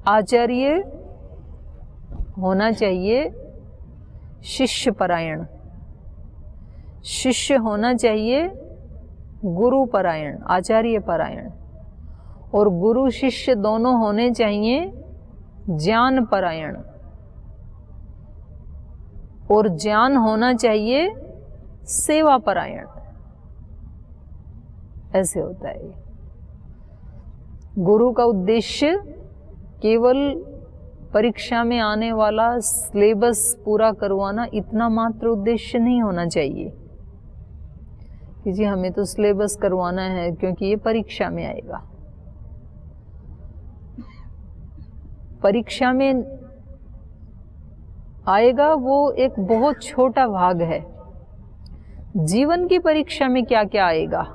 आचार्य होना चाहिए शिष्य परायण, शिष्य होना चाहिए गुरु परायण, आचार्य परायण, और गुरु शिष्य दोनों होने चाहिए ज्ञान परायण, और ज्ञान होना चाहिए सेवा परायण। ऐसे होता है। गुरु का उद्देश्य केवल परीक्षा में आने वाला सिलेबस पूरा करवाना, इतना मात्र उद्देश्य नहीं होना चाहिए कि जी हमें तो सिलेबस करवाना है क्योंकि ये परीक्षा में आएगा। परीक्षा में आएगा वो एक बहुत छोटा भाग है। जीवन की परीक्षा में क्या क्या आएगा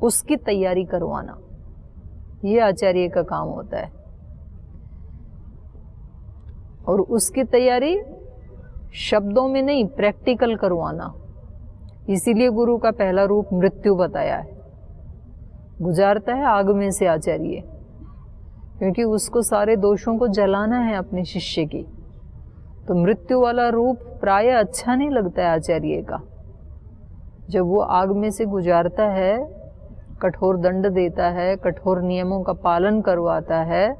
उसकी तैयारी करवाना, ये आचार्य का काम होता है। और उसकी तैयारी शब्दों में नहीं, प्रैक्टिकल करवाना। इसीलिए गुरु का पहला रूप मृत्यु बताया है। गुजारता है आग में से आचार्य, क्योंकि उसको सारे दोषों को जलाना है अपने शिष्य की। तो मृत्यु वाला रूप प्राय अच्छा नहीं लगता है आचार्य का। जब वो आग में से गुजारता है, कठोर दंड देता है, कठोर नियमों का पालन करवाता है,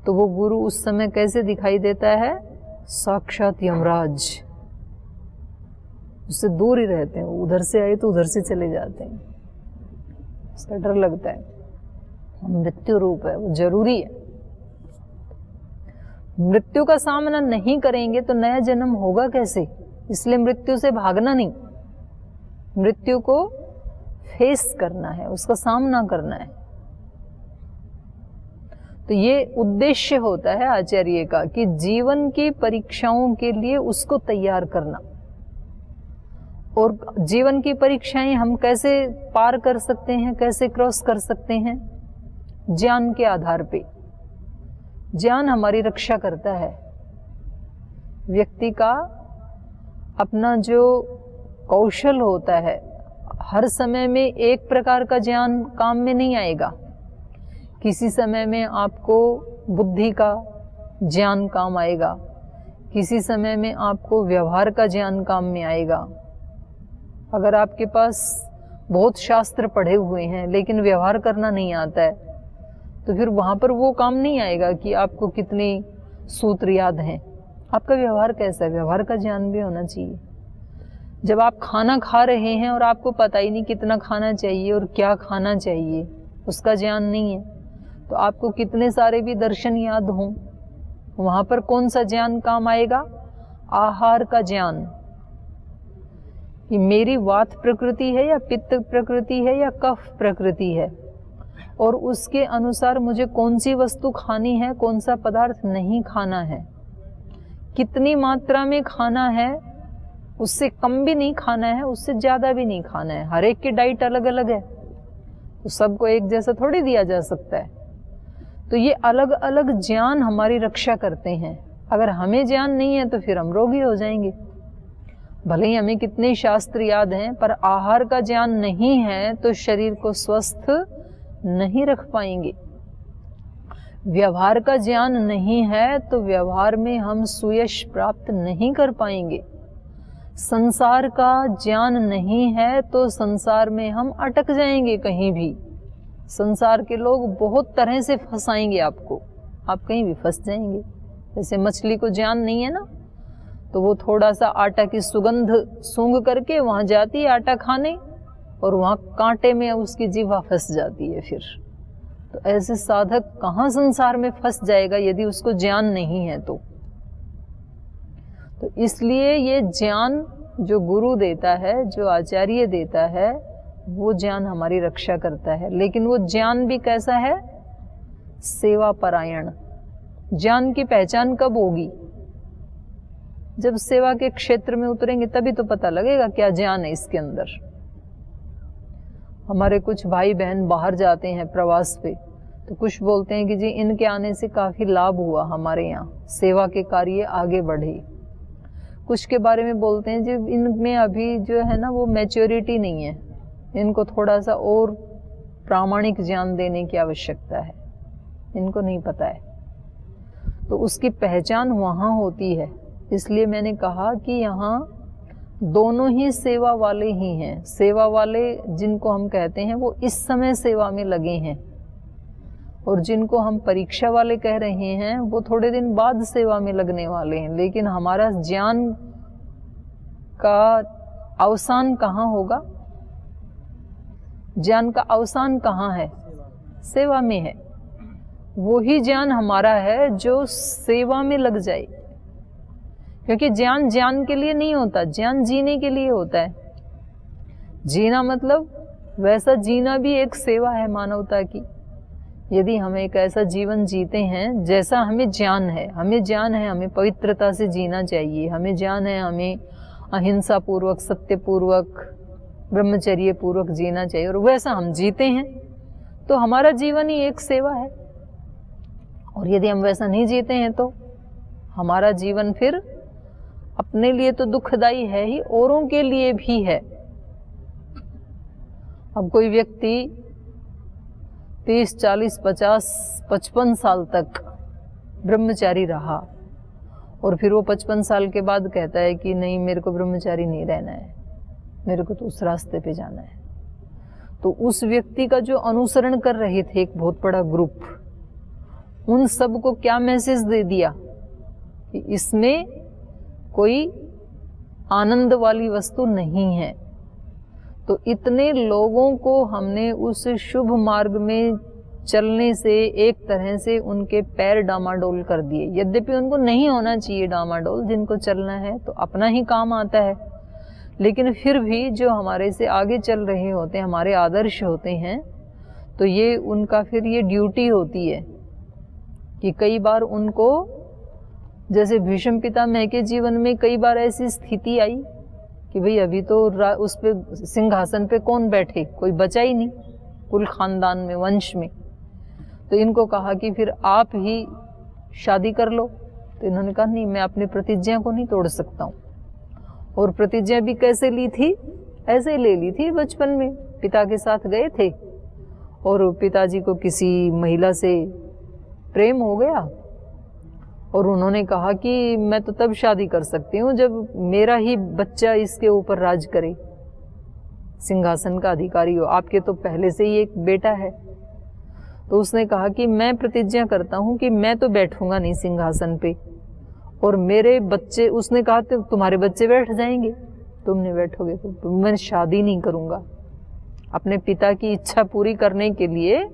तो वो गुरु उस समय कैसे दिखाई देता है? साक्षात यमराज। उससे दूर ही रहते हैं, उधर से आए तो उधर से चले जाते हैं, उसका डर लगता है। मृत्यु रूप है, वो जरूरी है। मृत्यु का सामना नहीं करेंगे तो नया जन्म होगा कैसे? इसलिए मृत्यु से भागना नहीं, मृत्यु को फेस करना है, उसका सामना करना है। तो ये उद्देश्य होता है आचार्य का कि जीवन की परीक्षाओं के लिए उसको तैयार करना। और जीवन की परीक्षाएं हम कैसे पार कर सकते हैं, कैसे क्रॉस कर सकते हैं? ज्ञान के आधार पे। ज्ञान हमारी रक्षा करता है। व्यक्ति का अपना जो कौशल होता है, हर समय में एक प्रकार का ज्ञान काम में नहीं आएगा। किसी समय में आपको बुद्धि का ज्ञान काम आएगा, किसी समय में आपको व्यवहार का ज्ञान काम में आएगा। अगर आपके पास बहुत शास्त्र पढ़े हुए हैं लेकिन व्यवहार करना नहीं आता है, तो फिर वहाँ पर वो काम नहीं आएगा कि आपको कितने सूत्र याद हैं। आपका व्यवहार कैसा है, व्यवहार का ज्ञान भी होना चाहिए। जब आप खाना खा रहे हैं और आपको पता ही नहीं कितना खाना चाहिए और क्या खाना चाहिए, उसका ज्ञान नहीं है, तो आपको कितने सारे भी दर्शन याद हों, वहाँ पर कौन सा ज्ञान काम आएगा? आहार का ज्ञान, कि मेरी वात प्रकृति है या पित्त प्रकृति है या कफ प्रकृति है, और उसके अनुसार मुझे कौन सी वस्तु खानी है, कौन सा पदार्थ नहीं खाना है, कितनी मात्रा में खाना है, उससे कम भी नहीं खाना है, उससे ज़्यादा भी नहीं खाना है। हर एक की डाइट अलग अलग है, तो सबको एक जैसा थोड़ी दिया जा सकता है। तो ये अलग अलग ज्ञान हमारी रक्षा करते हैं। अगर हमें ज्ञान नहीं है तो फिर हम रोगी हो जाएंगे। भले ही हमें कितने शास्त्र याद हैं, पर आहार का ज्ञान नहीं है तो शरीर को स्वस्थ नहीं रख पाएंगे। व्यवहार का ज्ञान नहीं है तो व्यवहार में हम सुयश प्राप्त नहीं कर पाएंगे। संसार का ज्ञान नहीं है तो संसार में हम अटक जाएंगे कहीं भी। संसार के लोग बहुत तरह से फंसाएंगे आपको, आप कहीं भी फंस जाएंगे। जैसे मछली को ज्ञान नहीं है ना, तो वो थोड़ा सा आटा की सुगंध सूंघ करके वहाँ जाती है आटा खाने, और वहाँ कांटे में उसकी जीवा फंस जाती है। फिर तो ऐसे साधक कहाँ संसार में फंस जाएगा यदि उसको ज्ञान नहीं है तो इसलिए ये ज्ञान जो गुरु देता है, जो आचार्य देता है, वो ज्ञान हमारी रक्षा करता है। लेकिन वो ज्ञान भी कैसा है? सेवा परायण। ज्ञान की पहचान कब होगी? जब सेवा के क्षेत्र में उतरेंगे तभी तो पता लगेगा क्या ज्ञान है इसके अंदर। हमारे कुछ भाई बहन बाहर जाते हैं प्रवास पे, तो कुछ बोलते हैं कि जी इनके आने से काफ़ी लाभ हुआ हमारे यहाँ, सेवा के कार्य आगे बढ़े। कुछ के बारे में बोलते हैं जी इनमें अभी जो है ना वो मैच्योरिटी नहीं है, इनको थोड़ा सा और प्रामाणिक ज्ञान देने की आवश्यकता है, इनको नहीं पता है। तो उसकी पहचान वहाँ होती है। इसलिए मैंने कहा कि यहाँ दोनों ही सेवा वाले ही हैं। सेवा वाले जिनको हम कहते हैं वो इस समय सेवा में लगे हैं, और जिनको हम परीक्षा वाले कह रहे हैं वो थोड़े दिन बाद सेवा में लगने वाले हैं। लेकिन हमारा ज्ञान का अवसान कहाँ होगा? ज्ञान का अवसान कहाँ है? सेवा में है। वो ही ज्ञान हमारा है जो सेवा में लग जाए, क्योंकि ज्ञान ज्ञान के लिए नहीं होता, ज्ञान जीने के लिए होता है। जीना मतलब वैसा जीना भी एक सेवा है मानवता की। यदि हम एक ऐसा जीवन जीते हैं जैसा हमें ज्ञान है, हमें पवित्रता से जीना चाहिए, हमें ज्ञान है हमें अहिंसा पूर्वक, सत्य पूर्वक, ब्रह्मचर्य पूर्वक जीना चाहिए, और वैसा हम जीते हैं तो हमारा जीवन ही एक सेवा है। और यदि हम वैसा नहीं जीते हैं तो हमारा जीवन फिर अपने लिए तो दुखदायी है ही, औरों के लिए भी है। अब कोई व्यक्ति 30, 40, 50, 55 साल तक ब्रह्मचारी रहा, और फिर वो 55 साल के बाद कहता है कि नहीं, मेरे को ब्रह्मचारी नहीं रहना है, मेरे को तो उस रास्ते पे जाना है। तो उस व्यक्ति का जो अनुसरण कर रहे थे एक बहुत बड़ा ग्रुप, उन सबको क्या मैसेज दे दिया कि इसमें कोई आनंद वाली वस्तु नहीं है। तो इतने लोगों को हमने उस शुभ मार्ग में चलने से एक तरह से उनके पैर डामाडोल कर दिए। यद्यपि उनको नहीं होना चाहिए डामाडोल, जिनको चलना है तो अपना ही काम आता है, लेकिन फिर भी जो हमारे से आगे चल रहे होते हैं, हमारे आदर्श होते हैं, तो ये उनका फिर ये ड्यूटी होती है कि कई बार उनको, जैसे भीष्म पितामह के जीवन में कई बार ऐसी स्थिति आई कि भाई अभी तो उस पे सिंहासन पे कौन बैठे, कोई बचा ही नहीं कुल खानदान में, वंश में। तो इनको कहा कि फिर आप ही शादी कर लो। तो इन्होंने कहा नहीं, मैं अपनी प्रतिज्ञा को नहीं तोड़ सकता हूँ। और प्रतिज्ञा भी कैसे ली थी? ऐसे ले ली थी बचपन में, पिता के साथ गए थे और पिताजी को किसी महिला से प्रेम हो गया, और उन्होंने कहा कि मैं तो तब शादी कर सकती हूँ जब मेरा ही बच्चा इसके ऊपर राज करे, सिंहासन का अधिकारी हो। आपके तो पहले से ही एक बेटा है। तो उसने कहा कि मैं प्रतिज्ञा करता हूँ कि मैं तो बैठूंगा नहीं सिंहासन पे, और मेरे बच्चे, उसने कहा तो तुम्हारे बच्चे बैठ जाएंगे, तुम नहीं बैठोगे तो मैं शादी नहीं करूँगा। अपने पिता की इच्छा पूरी करने के लिए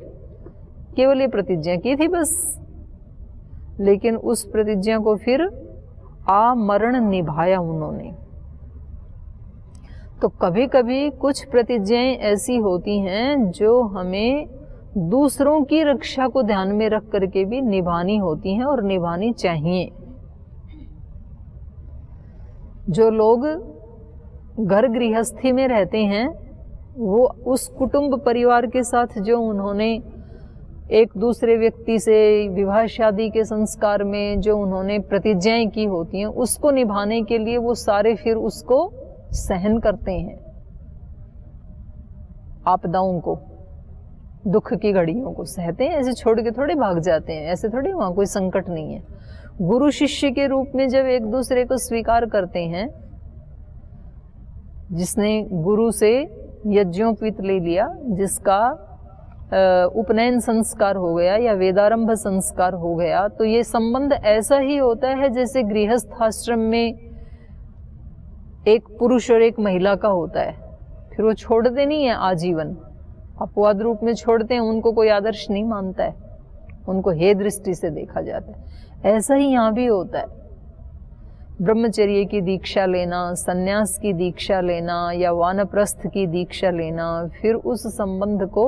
केवल ये प्रतिज्ञा की थी बस, लेकिन उस प्रतिज्ञा को फिर आमरण निभाया उन्होंने। तो कभी कभी कुछ प्रतिज्ञाएं ऐसी होती हैं जो हमें दूसरों की रक्षा को ध्यान में रख करके भी निभानी होती हैं और निभानी चाहिए। जो लोग घर गृहस्थी में रहते हैं, वो उस कुटुंब परिवार के साथ जो उन्होंने एक दूसरे व्यक्ति से विवाह शादी के संस्कार में जो उन्होंने प्रतिज्ञाएं की होती हैं, उसको निभाने के लिए वो सारे फिर उसको सहन करते हैं, आपदाओं को, दुख की घड़ियों को सहते हैं। ऐसे छोड़ के थोड़े भाग जाते हैं, ऐसे थोड़े वहाँ कोई संकट नहीं है। गुरु शिष्य के रूप में जब एक दूसरे को स्वीकार करते हैं, जिसने गुरु से यज्ञोपवीत ले लिया, जिसका उपनयन संस्कार हो गया या वेदारंभ संस्कार हो गया, तो ये संबंध ऐसा ही होता है जैसे गृहस्थ आश्रम में एक पुरुष और एक महिला का होता है। फिर वो छोड़ते नहीं है आजीवन, अपवाद रूप में छोड़ते हैं, उनको कोई आदर्श नहीं मानता है, उनको हे दृष्टि से देखा जाता है। ऐसा ही यहाँ भी होता है। ब्रह्मचर्य की दीक्षा लेना, सन्यास की दीक्षा लेना या वानप्रस्थ की दीक्षा लेना, फिर उस संबंध को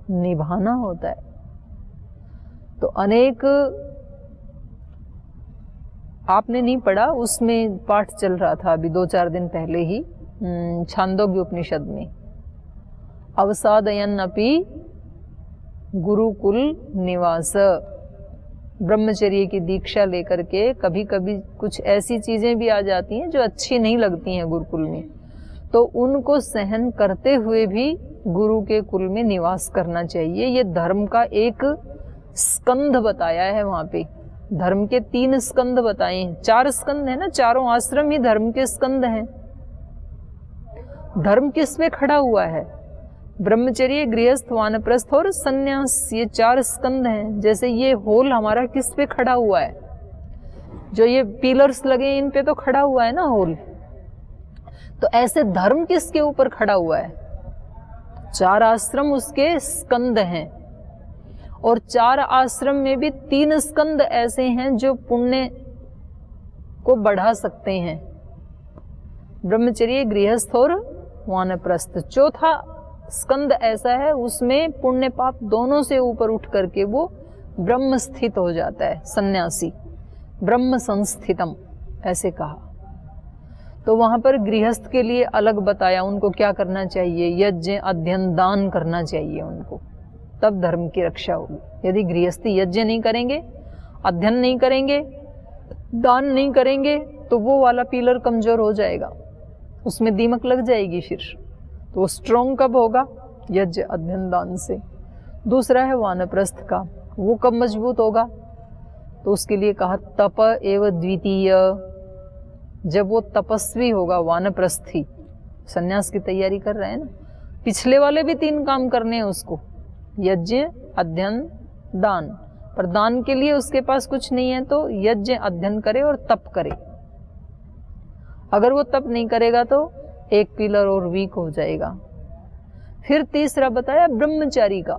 निभाना होता है। तो अनेक, आपने नहीं पढ़ा, उसमें पाठ चल रहा था अभी 2-4 दिन पहले ही छांदोग्य उपनिषद में, अवसादयन अपि गुरुकुल निवास। ब्रह्मचर्य की दीक्षा लेकर के कभी कभी कुछ ऐसी चीजें भी आ जाती हैं जो अच्छी नहीं लगती हैं गुरुकुल में, तो उनको सहन करते हुए भी गुरु के कुल में निवास करना चाहिए। ये धर्म का एक स्कंध बताया है वहाँ पे धर्म के 3 स्कंद बताए हैं, 4 स्कंद है ना, चारों आश्रम ही धर्म के स्कंद हैं। धर्म किस पे खड़ा हुआ है? ब्रह्मचर्य, गृहस्थ, वानप्रस्थ और संन्यास, ये 4 स्कंद हैं। जैसे ये होल हमारा किस पे खड़ा हुआ है? जो ये पिलर्स लगे इन पे तो खड़ा हुआ है ना होल। तो ऐसे धर्म किसके ऊपर खड़ा हुआ है? 4 आश्रम उसके स्कंद हैं। और 4 आश्रम में भी 3 स्कंद ऐसे हैं जो पुण्य को बढ़ा सकते हैं, ब्रह्मचर्य, गृहस्थ और वानप्रस्थ। चौथा स्कंद ऐसा है उसमें पुण्य पाप दोनों से ऊपर उठ करके वो ब्रह्म स्थित हो जाता है, सन्यासी, ब्रह्म संस्थितम ऐसे कहा। तो वहां पर गृहस्थ के लिए अलग बताया, उनको क्या करना चाहिए, यज्ञ, अध्ययन, दान करना चाहिए उनको, तब धर्म की रक्षा होगी। यदि गृहस्थी यज्ञ नहीं करेंगे, अध्ययन नहीं करेंगे, दान नहीं करेंगे, तो वो वाला पिलर कमजोर हो जाएगा, उसमें दीमक लग जाएगी फिर। तो वो स्ट्रॉन्ग कब होगा? यज्ञ, अध्ययन, दान से। दूसरा है वानप्रस्थ का, वो कब मजबूत होगा? तो उसके लिए कहा तप एव द्वितीय, जब वो तपस्वी होगा, वानप्रस्थी, सन्यास की तैयारी कर रहे हैं ना। पिछले वाले भी 3 काम करने हैं उसको, यज्ञ, अध्ययन, दान। पर दान के लिए उसके पास कुछ नहीं है, तो यज्ञ, अध्ययन करे और तप करे। अगर वो तप नहीं करेगा तो एक पिलर और वीक हो जाएगा। फिर तीसरा बताया ब्रह्मचारी का,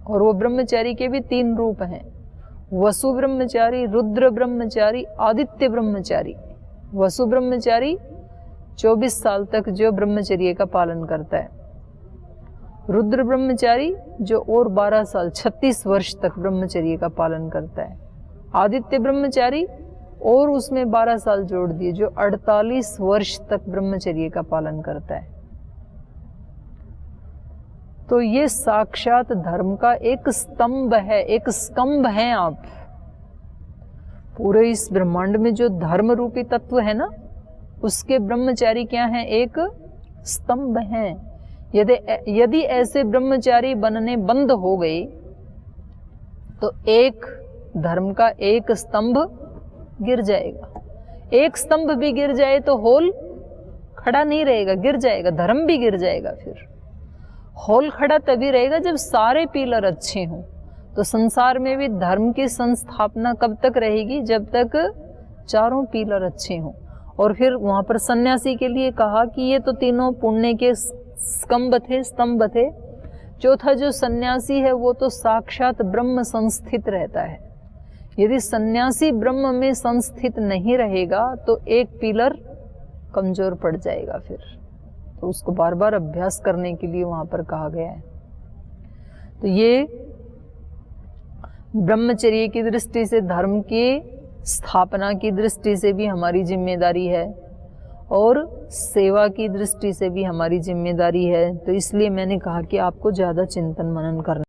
और वो ब्रह्मचारी के भी 3 रूप हैं, वसु ब्रह्मचारी, रुद्र ब्रह्मचारी, आदित्य ब्रह्मचारी। वसु ब्रह्मचारी 24 साल तक जो ब्रह्मचर्य का पालन करता है, रुद्र ब्रह्मचारी जो और 12 साल 36 वर्ष तक ब्रह्मचर्य का पालन करता है, आदित्य ब्रह्मचारी और उसमें 12 साल जोड़ दिए जो 48 वर्ष तक ब्रह्मचर्य का पालन करता है। तो ये साक्षात धर्म का एक स्तंभ है, एक स्तंभ है। आप पूरे इस ब्रह्मांड में जो धर्म रूपी तत्व है ना, उसके ब्रह्मचारी क्या हैं? एक स्तंभ हैं। यदि ऐसे ब्रह्मचारी बनने बंद हो गए तो एक धर्म का एक स्तंभ गिर जाएगा। एक स्तंभ भी गिर जाए तो होल खड़ा नहीं रहेगा, गिर जाएगा, धर्म भी गिर जाएगा। फिर होल खड़ा तभी रहेगा जब सारे पिलर अच्छे हों। तो संसार में भी धर्म की संस्थापना कब तक रहेगी? जब तक चारों पिलर अच्छे हों। और फिर वहां पर सन्यासी के लिए कहा कि ये तो तीनों पुण्य के स्तंभ थे। चौथा जो सन्यासी है वो तो साक्षात ब्रह्म संस्थित रहता है। यदि सन्यासी ब्रह्म में संस्थित नहीं रहेगा तो एक पिलर कमजोर पड़ जाएगा फिर। तो उसको बार बार अभ्यास करने के लिए वहां पर कहा गया है। तो ये ब्रह्मचर्य की दृष्टि से, धर्म की स्थापना की दृष्टि से भी हमारी जिम्मेदारी है और सेवा की दृष्टि से भी हमारी जिम्मेदारी है। तो इसलिए मैंने कहा कि आपको ज्यादा चिंतन मनन करना